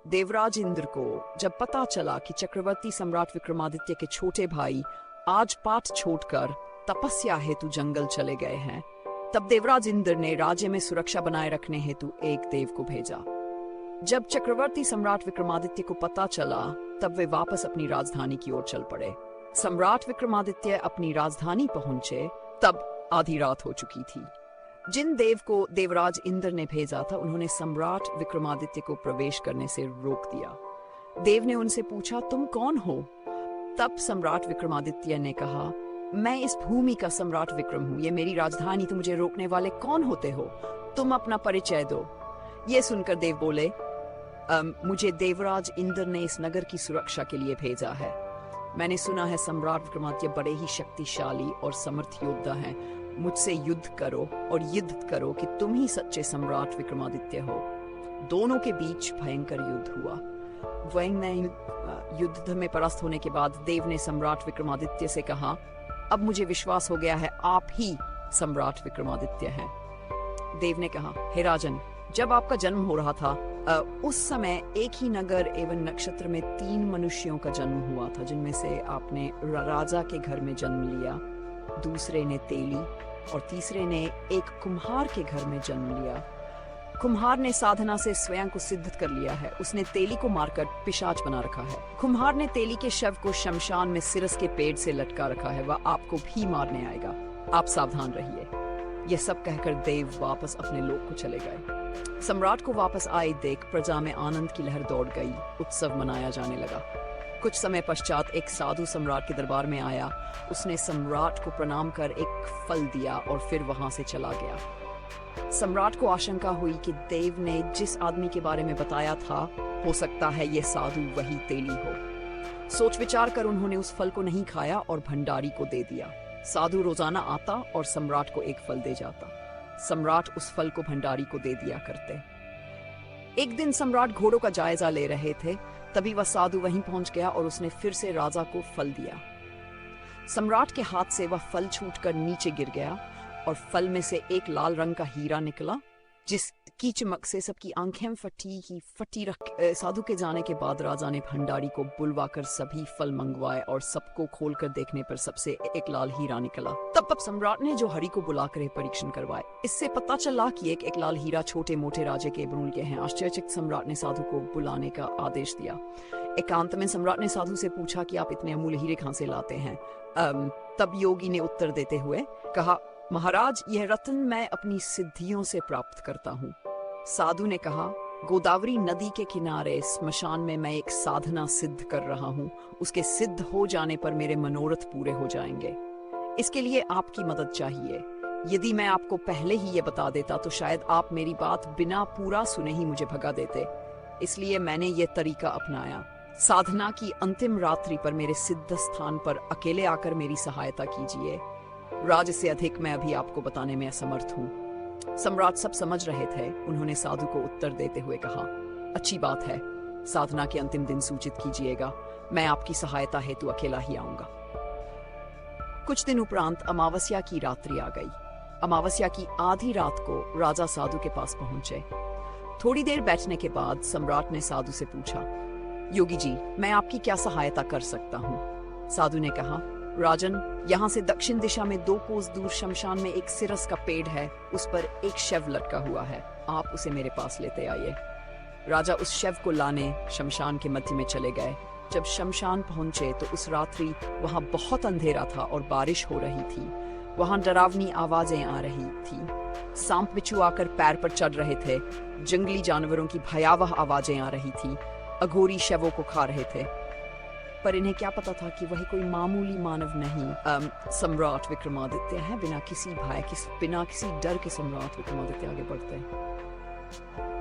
देवराज इंद्र को जब पता चला कि चक्रवर्ती सम्राट विक्रमादित्य के छोटे भाई आज पाठ छोड़कर तपस्या हेतु जंगल चले गए हैं, तब देवराज इंद्र ने राज्य में सुरक्षा बनाए रखने हेतु एक देव को भेजा। जब चक्रवर्ती सम्राट विक्रमादित्य को पता चला, तब वे वापस अपनी राजधानी की ओर चल पड़े। सम्राट विक्रमादित्य अपनी राजधानी पहुंचे तब आधी रात हो चुकी थी। जिन देव को देवराज इंद्र ने भेजा था, उन्होंने सम्राट विक्रमादित्य को प्रवेश करने से रोक दिया। देव ने उनसे पूछा, तुम कौन हो? तब सम्राट विक्रमादित्य ने कहा, मैं इस भूमि का सम्राट विक्रम हूँ, ये मेरी राजधानी, तो मुझे रोकने वाले कौन होते हो? तुम अपना परिचय दो। ये सुनकर देव बोले, मुझे देवराज इंद्र ने इस नगर की सुरक्षा के लिए भेजा है। मैंने सुना है सम्राट विक्रमादित्य बड़े ही शक्तिशाली और समर्थ योद्धा हैं। मुझसे युद्ध करो और युद्ध करो कि तुम ही सच्चे सम्राट विक्रमादित्य हो। दोनों के बीच भयंकर युद्ध हुआ। युद्ध में परास्त होने के बाद देव ने सम्राट विक्रमादित्य से कहा, अब मुझे विश्वास हो गया है आप ही सम्राट विक्रमादित्य हैं। देव ने कहा, हे राजन, जब आपका जन्म हो रहा था उस समय एक ही नगर एवं नक्षत्र में 3 मनुष्यों का जन्म हुआ था, जिनमें से आपने राजा के घर में जन्म लिया, दूसरे ने तेली और तीसरे ने एक कुम्हार के घर में जन्म लिया। कुम्हार ने साधना से स्वयं को सिद्ध कर लिया है। उसने तेली को मारकर पिशाच बना रखा है। कुम्हार ने तेली के शव को शमशान में सिरस के पेड़ से लटका रखा है। वह आपको भी मारने आएगा, आप सावधान रहिए। यह सब कहकर देव वापस अपने लोक को चले गए। सम्राट को वापस आए देख प्रजा में आनंद की लहर दौड़ गई। उत्सव मनाया जाने लगा। कुछ समय पश्चात एक साधु सम्राट के दरबार में आया। उसने सम्राट को प्रणाम कर एक फल दिया और फिर वहां से चला गया। सम्राट को आशंका हुई कि देव ने जिस आदमी के बारे में बताया था, हो सकता है यह साधु वही तेली हो। सोच विचार कर उन्होंने उस फल को नहीं खाया और भंडारी को दे दिया। साधु रोजाना आता और सम्राट को एक फल दे जाता। सम्राट उस फल को भंडारी को दे दिया करते। एक दिन सम्राट घोड़ों का जायजा ले रहे थे, तभी वह साधु वहीं पहुंच गया और उसने फिर से राजा को फल दिया। सम्राट के हाथ से वह फल छूटकर नीचे गिर गया और फल में से एक लाल रंग का हीरा निकला, जिसकी चमक से सबकी आंखें फटी रख। साधु के जाने के बाद राजा ने भंडारी को बुलवाकर सभी फल मंगवाए और सबको खोलकर देखने पर सबसे एक लाल हीरा निकला। तब सम्राट ने जो हरि को बुलाकर परीक्षण करवाए। इससे पता चला कि एक लाल हीरा छोटे मोटे राजे के बनूल के हैं। आश्चर्यचकित सम्राट ने साधु को बुलाने का आदेश दिया। एकांत में सम्राट ने साधु से पूछा कि आप इतने अमूल्य हीरे कहां से लाते हैं? तब योगी ने उत्तर देते हुए कहा, महाराज, यह रत्न मैं अपनी सिद्धियों से प्राप्त करता हूँ। साधु ने कहा, गोदावरी नदी के किनारे स्मशान में मैं एक साधना सिद्ध कर रहा हूँ। उसके सिद्ध हो जाने पर मेरे मनोरथ पूरे हो जाएंगे। इसके लिए आपकी मदद चाहिए। यदि मैं आपको पहले ही ये बता देता तो शायद आप मेरी बात बिना पूरा सुने ही मुझे भगा देते। इसलिए मैंने ये तरीका अपनाया। साधना की अंतिम रात्रि पर मेरे सिद्ध स्थान पर अकेले आकर मेरी सहायता कीजिए। राज से अधिक मैं अभी आपको बताने में असमर्थ हूँ। सम्राट सब समझ रहे थे। उन्होंने साधु को उत्तर देते हुए कहा, अच्छी बात है, साधना के अंतिम दिन सूचित कीजिएगा। मैं आपकी सहायता हेतु अकेला ही आऊंगा। कुछ दिन उपरांत अमावस्या की रात्रि आ गई। अमावस्या की आधी रात को राजा साधु के पास पहुंचे। थोड़ी देर बैठने के बाद सम्राट ने साधु से पूछा, योगी जी, मैं आपकी क्या सहायता कर सकता हूँ? साधु ने कहा, राजन, यहाँ से दक्षिण दिशा में 2 कोस दूर शमशान में एक सिरस का पेड़ है। उस पर एक शव लटका हुआ है। आप उसे मेरे पास लेते आइए। राजा उस शव को लाने शमशान के मध्य में चले गए। जब शमशान पहुंचे तो उस रात्रि वहां बहुत अंधेरा था और बारिश हो रही थी। वहां डरावनी आवाजें आ रही थी। सांप बिच्छू आकर पैर पर चढ़ रहे थे। जंगली जानवरों की भयावह आवाजें आ रही थी। अघोरी शवों को खा रहे थे। पर इन्हें क्या पता था कि वही कोई मामूली मानव नहीं, सम्राट विक्रमादित्य है। बिना किसी भय, बिना किसी डर के सम्राट विक्रमादित्य आगे बढ़ते हैं।